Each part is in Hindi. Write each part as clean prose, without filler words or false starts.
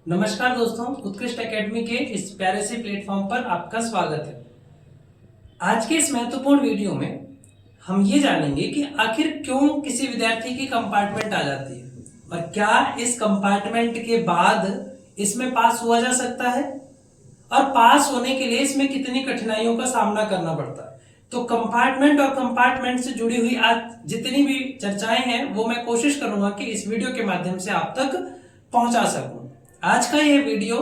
नमस्कार दोस्तों, उत्कृष्ट एकेडमी के इस प्यारे से प्लेटफॉर्म पर आपका स्वागत है। आज के इस महत्वपूर्ण वीडियो में हम ये जानेंगे कि आखिर क्यों किसी विद्यार्थी की कंपार्टमेंट आ जाती है और क्या इस कंपार्टमेंट के बाद इसमें पास हुआ जा सकता है और पास होने के लिए इसमें कितनी कठिनाइयों का सामना करना पड़ता है। तो कंपार्टमेंट और कंपार्टमेंट से जुड़ी हुई आज जितनी भी चर्चाएं हैं वो मैं कोशिश करूंगा कि इस वीडियो के माध्यम से आप तक पहुंचा सकूं। आज का यह वीडियो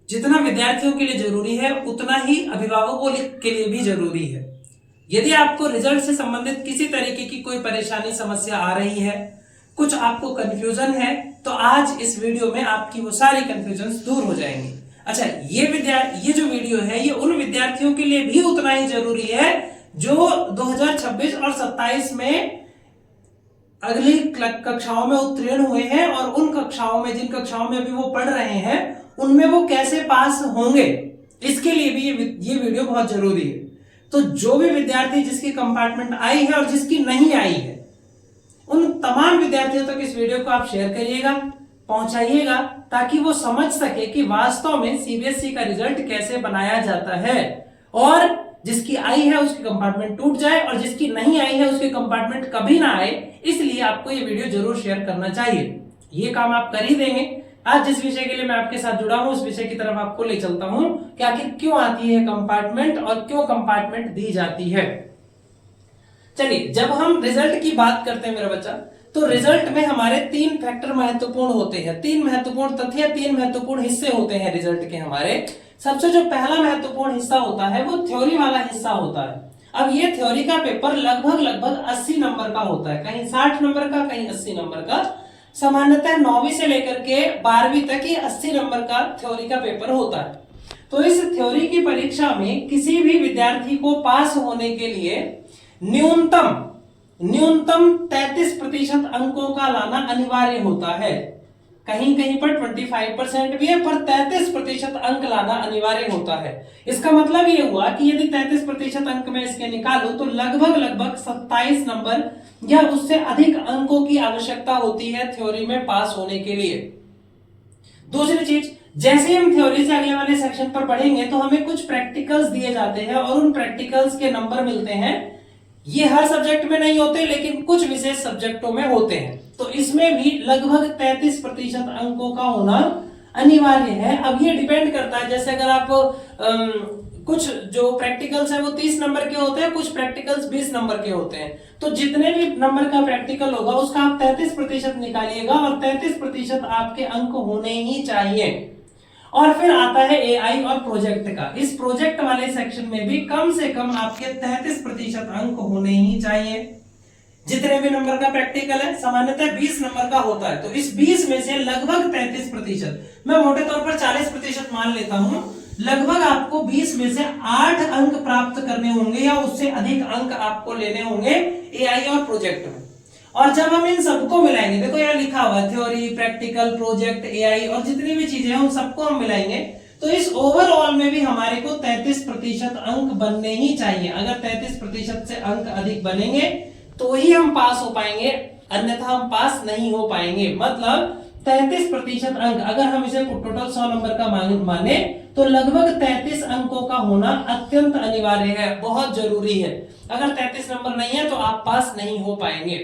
जितना विद्यार्थियों के लिए जरूरी है उतना ही अभिभावकों के लिए भी जरूरी है। यदि आपको रिजल्ट से संबंधित किसी तरीके की कोई परेशानी समस्या आ रही है, कुछ आपको कंफ्यूजन है, तो आज इस वीडियो में आपकी वो सारी कंफ्यूजन दूर हो जाएंगी। अच्छा, ये जो वीडियो है ये उन विद्यार्थियों के लिए भी उतना ही जरूरी है जो 2026 और 27 में अगली कक्षाओं में उत्तीर्ण हुए हैं और उन कक्षाओं में जिन कक्षाओं में अभी वो पढ़ रहे हैं उनमें वो कैसे पास होंगे, इसके लिए भी ये वीडियो बहुत जरूरी है। तो जो भी विद्यार्थी जिसकी कंपार्टमेंट आई है और जिसकी नहीं आई है, उन तमाम विद्यार्थियों तक इस वीडियो को आप शेयर करिएगा, पहुंचाइएगा, ताकि वो समझ सके कि वास्तव में सीबीएसई का रिजल्ट कैसे बनाया जाता है और जिसकी आई है उसकी कंपार्टमेंट टूट जाए और जिसकी नहीं आई है उसकी कंपार्टमेंट कभी ना आए। इसलिए आपको ये वीडियो जरूर शेयर करना चाहिए। ये काम आप कर ही देंगे। आज जिस विषय के लिए मैं आपके साथ जुड़ा हूं उस विषय की तरफ आपको ले चलता हूं कि आखिर क्यों आती है कंपार्टमेंट और क्यों कंपार्टमेंट दी जाती है। चलिए, जब हम रिजल्ट की बात करते हैं मेरा बच्चा, तो रिजल्ट में हमारे 3 फैक्टर महत्वपूर्ण होते हैं, 3 महत्वपूर्ण तथ्य, 3 महत्वपूर्ण हिस्से होते हैं रिजल्ट के हमारे। सबसे जो पहला महत्वपूर्ण हिस्सा होता है वो थ्योरी वाला हिस्सा होता है। अब ये थ्योरी का पेपर लगभग 80 नंबर का होता है, कहीं 60 नंबर का, कहीं 80 नंबर का। सामान्यतः 9वीं से लेकर के 12वीं तक ही 80 नंबर का थ्योरी का पेपर होता है। तो इस थ्योरी की परीक्षा में किसी भी विद्यार्थी को पास होने के लिए न्यूनतम 33% अंकों का लाना अनिवार्य होता है। कहीं कहीं पर 25% भी है, पर 33% अंक लाना अनिवार्य होता है। इसका मतलब ये हुआ कि यदि 33% अंक में इसके निकालूं तो लगभग 27 नंबर या उससे अधिक अंकों की आवश्यकता होती है थ्योरी में पास होने के लिए। दूसरी चीज, जैसे हम थ्योरी से अगले वाले सेक्शन पर बढ़ेंगे तो हमें कुछ प्रैक्टिकल्स दिए जाते हैं और उन प्रैक्टिकल्स के नंबर मिलते हैं। ये हर सब्जेक्ट में नहीं होते लेकिन कुछ विशेष सब्जेक्टों में होते हैं। तो इसमें भी लगभग 33% अंकों का होना अनिवार्य है। अब ये डिपेंड करता है, जैसे अगर आप कुछ जो प्रैक्टिकल्स है वो 30 नंबर के होते हैं, कुछ प्रैक्टिकल्स 20 नंबर के होते हैं। तो जितने भी नंबर का प्रैक्टिकल होगा उसका आप 33% निकालिएगा और 33% आपके अंक होने ही चाहिए। और फिर आता है एआई और प्रोजेक्ट का। इस प्रोजेक्ट वाले सेक्शन में भी कम से कम आपके 33% अंक होने ही चाहिए। जितने भी नंबर का प्रैक्टिकल है सामान्यतः 20 नंबर का होता है, तो इस 20 में से लगभग 33%, मैं मोटे तौर पर 40% मान लेता हूं, लगभग आपको 20 में से 8 अंक प्राप्त करने होंगे या उससे अधिक अंक आपको लेने होंगे एआई और प्रोजेक्ट में। और जब हम इन सबको मिलाएंगे, देखो यहाँ लिखा हुआ है थ्योरी, प्रैक्टिकल, प्रोजेक्ट, एआई और जितनी भी चीजें हैं उन सबको हम मिलाएंगे तो इस ओवरऑल में भी हमारे को 33% अंक बनने ही चाहिए। अगर 33% से अंक अधिक बनेंगे तो ही हम पास हो पाएंगे, अन्यथा हम पास नहीं हो पाएंगे। मतलब 33% अंक, अगर हम इसे टोटल 100 नंबर का माने तो लगभग 33 अंकों का होना अत्यंत अनिवार्य है, बहुत जरूरी है। अगर 33 नंबर नहीं है तो आप पास नहीं हो पाएंगे।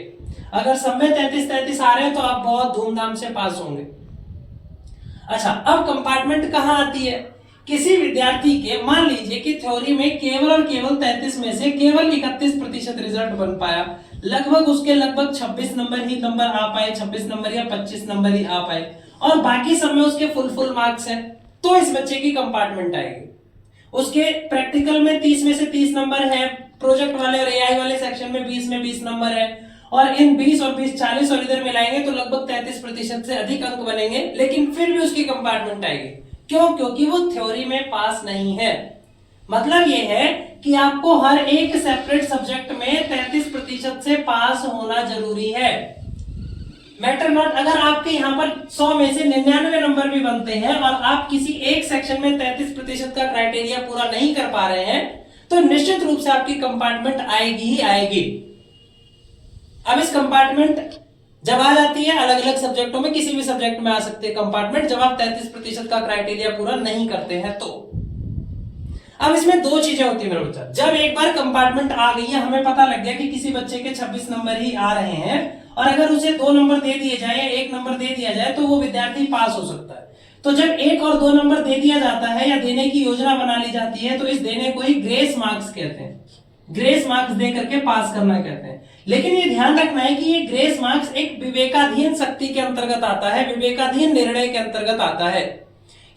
अगर सब में 33 आ रहे हैं तो आप बहुत धूमधाम से पास होंगे। अच्छा, अब कंपार्टमेंट कहां आती है? किसी विद्यार्थी के, मान लीजिए कि थ्योरी में केवल और केवल 33 में से केवल 31% रिजल्ट बन पाया, लगभग उसके लगभग 26 नंबर ही नंबर आ पाए, 26 नंबर या 25 नंबर ही आ पाए और बाकी सब में उसके फुल मार्क्स हैं, तो इस बच्चे की कंपार्टमेंट आएगी। उसके प्रैक्टिकल में 30 में से 30 नंबर है, प्रोजेक्ट वाले और एआई वाले सेक्शन में 20 में 20 नंबर है और इन 20 और 20 40 और इधर मिलाएंगे तो लगभग 33% से अधिक अंक बनेंगे, लेकिन फिर भी उसकी कंपार्टमेंट आएगी। क्यों? क्योंकि वो थ्योरी में पास नहीं है। मतलब ये है कि आपको हर एक सेपरेट सब्जेक्ट में 33% से पास होना जरूरी है। मैटर नॉट, अगर आपके यहाँ पर 100 में से 99 नंबर भी बनते हैं और आप किसी एक सेक्शन में 33% का क्राइटेरिया पूरा नहीं कर पा रहे हैं तो निश्चित रूप से आपकी कंपार्टमेंट आएगी ही आएगी। अब इस कंपार्टमेंट जब आ जाती है अलग अलग सब्जेक्टों में, किसी भी सब्जेक्ट में आ सकते हैं कंपार्टमेंट, जब आप 33% का क्राइटेरिया पूरा नहीं करते हैं तो। अब इसमें दो चीजें होती है मेरे बच्चा, जब एक बार कंपार्टमेंट आ गई है, हमें पता लग गया कि किसी बच्चे के 26 नंबर ही आ रहे हैं, और अगर उसे 2 नंबर दे दिए जाए या 1 नंबर दे दिया जाए तो वो विद्यार्थी पास हो सकता है। तो जब 1 और 2 नंबर दे दिया जाता है या देने की योजना बना ली जाती है तो इस देने को ही ग्रेस मार्क्स कहते हैं। ग्रेस मार्क्स दे करके पास करना कहते हैं। लेकिन ये ध्यान रखना है कि ये ग्रेस मार्क्स एक विवेकाधीन शक्ति के अंतर्गत आता है, विवेकाधीन निर्णय के अंतर्गत आता है।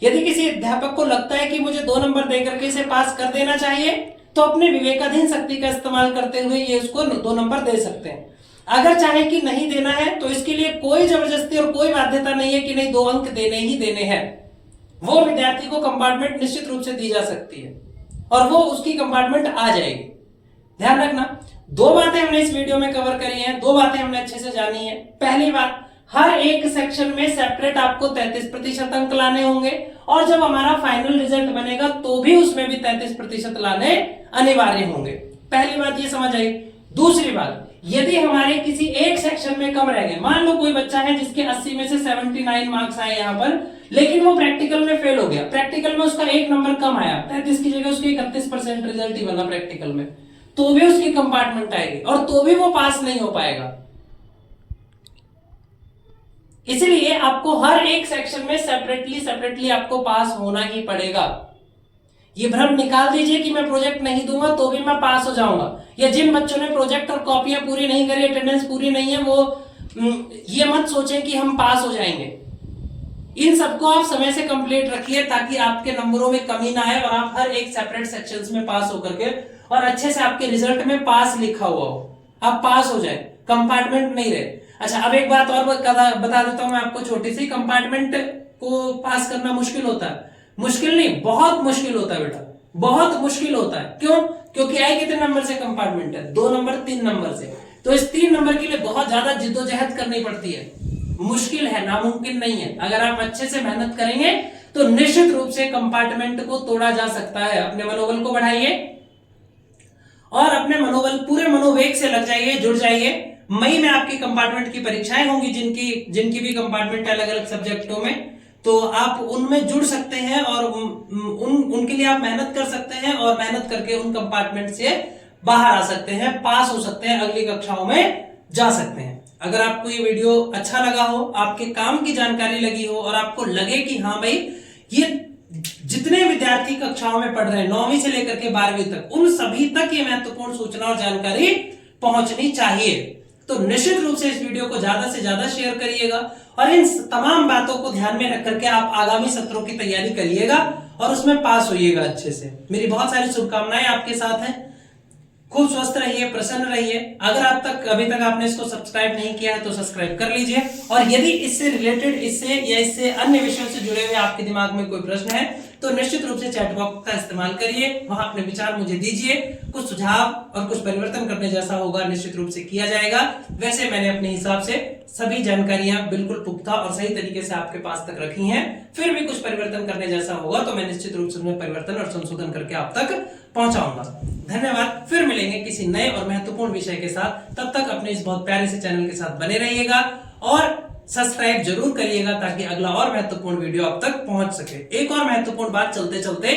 यदि किसी अध्यापक को लगता है कि मुझे 2 नंबर दे करके इसे पास कर देना चाहिए तो अपने विवेकाधीन शक्ति का इस्तेमाल करते हुए ये उसको 2 नंबर दे सकते हैं। अगर चाहे कि नहीं देना है तो इसके लिए कोई जबरदस्ती और कोई बाध्यता नहीं है कि नहीं 2 अंक देने ही देने हैं। वो विद्यार्थी को कंपार्टमेंट निश्चित रूप से दी जा सकती है और वो उसकी कंपार्टमेंट आ जाएगी। ध्यान रखना, 2 बातें हमने इस वीडियो में कवर करी हैं, 2 बातें हमने अच्छे से जानी है। पहली बात, हर एक सेक्शन में सेपरेट आपको 33% अंक लाने होंगे और जब हमारा फाइनल रिजल्ट बनेगा तो भी उसमें भी 33% लाने अनिवार्य होंगे। पहली बात ये समझ आई। दूसरी बात, यदि हमारे किसी एक सेक्शन में कम रह गए, मान लो कोई बच्चा है जिसके 80 में से 79 मार्क्स आए यहाँ पर, लेकिन वो प्रैक्टिकल में फेल हो गया, प्रैक्टिकल में उसका 1 नंबर कम आया, 33 की जगह उसके 31% रिजल्ट ही बना प्रैक्टिकल में, तो भी उसकी कंपार्टमेंट आएगी और तो भी वो पास नहीं हो पाएगा। इसलिए आपको हर एक सेक्शन में सेपरेटली आपको पास होना ही पड़ेगा। ये भ्रम निकाल दीजिए कि मैं प्रोजेक्ट नहीं दूंगा तो भी मैं पास हो जाऊंगा, या जिन बच्चों ने प्रोजेक्ट और कॉपियां पूरी नहीं करी, अटेंडेंस पूरी नहीं है, वो ये मत सोचें कि हम पास हो जाएंगे। इन सबको आप समय से कंप्लीट रखिए ताकि आपके नंबरों में कमी ना आए और आप हर एक सेपरेट सेक्शंस में पास होकर के और अच्छे से आपके रिजल्ट में पास लिखा हुआ हो, आप पास हो जाए, कंपार्टमेंट नहीं रहे। अच्छा, अब एक बात और बता देता हूं मैं आपको छोटी सी। कंपार्टमेंट को पास करना मुश्किल होता है? मुश्किल नहीं, बहुत मुश्किल होता है बेटा, बहुत मुश्किल होता है। क्यों? क्योंकि आई कितने नंबर से कंपार्टमेंट है? 2 नंबर 3 नंबर से। तो इस 3 नंबर के लिए बहुत ज्यादा जिद्दोजहद करनी पड़ती है, मुश्किल है, नामुमकिन नहीं है। अगर आप अच्छे से मेहनत करेंगे तो निश्चित रूप से कंपार्टमेंट को तोड़ा जा सकता है। अपने मनोबल को बढ़ाइए और अपने मनोबल पूरे मनोवेग से लग जाइए, जुड़ जाइए। मई में आपकी कंपार्टमेंट की परीक्षाएं होंगी, जिनकी भी कंपार्टमेंट अलग अलग सब्जेक्टों में, तो आप उनमें जुड़ सकते हैं और उनके लिए आप मेहनत कर सकते हैं और मेहनत करके उन कंपार्टमेंट से बाहर आ सकते हैं, पास हो सकते हैं, अगली कक्षाओं में जा सकते हैं। अगर आपको ये वीडियो अच्छा लगा हो, आपके काम की जानकारी लगी हो और आपको लगे कि हाँ भाई ये जितने विद्यार्थी कक्षाओं में पढ़ रहे हैं 9वीं से लेकर के 12वीं तक, उन सभी तक ये महत्वपूर्ण सूचना और जानकारी पहुंचनी चाहिए, तो निश्चित रूप से इस वीडियो को ज्यादा से ज्यादा शेयर करिएगा और इन तमाम बातों को ध्यान में रख करके आप आगामी सत्रों की तैयारी करिएगा और उसमें पास होइएगा अच्छे से। मेरी बहुत सारी शुभकामनाएं आपके साथ हैं। खूब स्वस्थ रहिए, प्रसन्न रहिए। अगर अभी तक आपने इसको सब्सक्राइब नहीं किया है तो सब्सक्राइब कर लीजिए और यदि इससे रिलेटेड, इससे अन्य विषयों से जुड़े हुए आपके दिमाग में कोई प्रश्न है तो निश्चित रूप से चैट बॉक्स का इस्तेमाल करिए, वहां अपने विचार मुझे दीजिए। कुछ सुझाव और कुछ परिवर्तन करने जैसा होगा निश्चित रूप से किया जाएगा। वैसे मैंने अपने हिसाब से सभी जानकारियां बिल्कुल पुख्ता और सही तरीके से आपके पास तक रखी हैं। फिर भी कुछ परिवर्तन करने जैसा होगा तो मैं निश्चित रूप से उनमें परिवर्तन और संशोधन करके आप तक पहुंचाऊंगा। धन्यवाद। फिर मिलेंगे किसी नए और महत्वपूर्ण विषय के साथ। तब तक अपने इस बहुत प्यारे से चैनल के साथ बने रहिएगा और सब्सक्राइब जरूर करिएगा ताकि अगला और महत्वपूर्ण वीडियो आप तक पहुंच सके। एक और महत्वपूर्ण बात चलते चलते,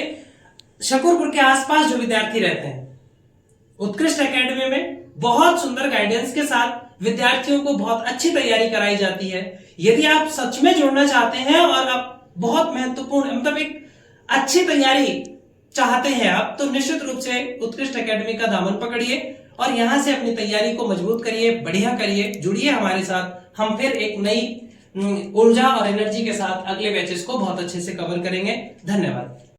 शकरपुर के आसपास जो विद्यार्थी रहते हैं, उत्कृष्ट एकेडमी में बहुत सुंदर गाइडेंस के साथ विद्यार्थियों को बहुत अच्छी तैयारी कराई जाती है। यदि आप सच में जुड़ना चाहते हैं और आप बहुत महत्वपूर्ण, मतलब एक अच्छी तैयारी चाहते हैं आप, तो निश्चित रूप से उत्कृष्ट एकेडमी का दामन पकड़िए और यहां से अपनी तैयारी को मजबूत करिए, बढ़िया करिए, जुड़िए हमारे साथ। हम फिर एक नई ऊर्जा और एनर्जी के साथ अगले बैचेस को बहुत अच्छे से कवर करेंगे। धन्यवाद।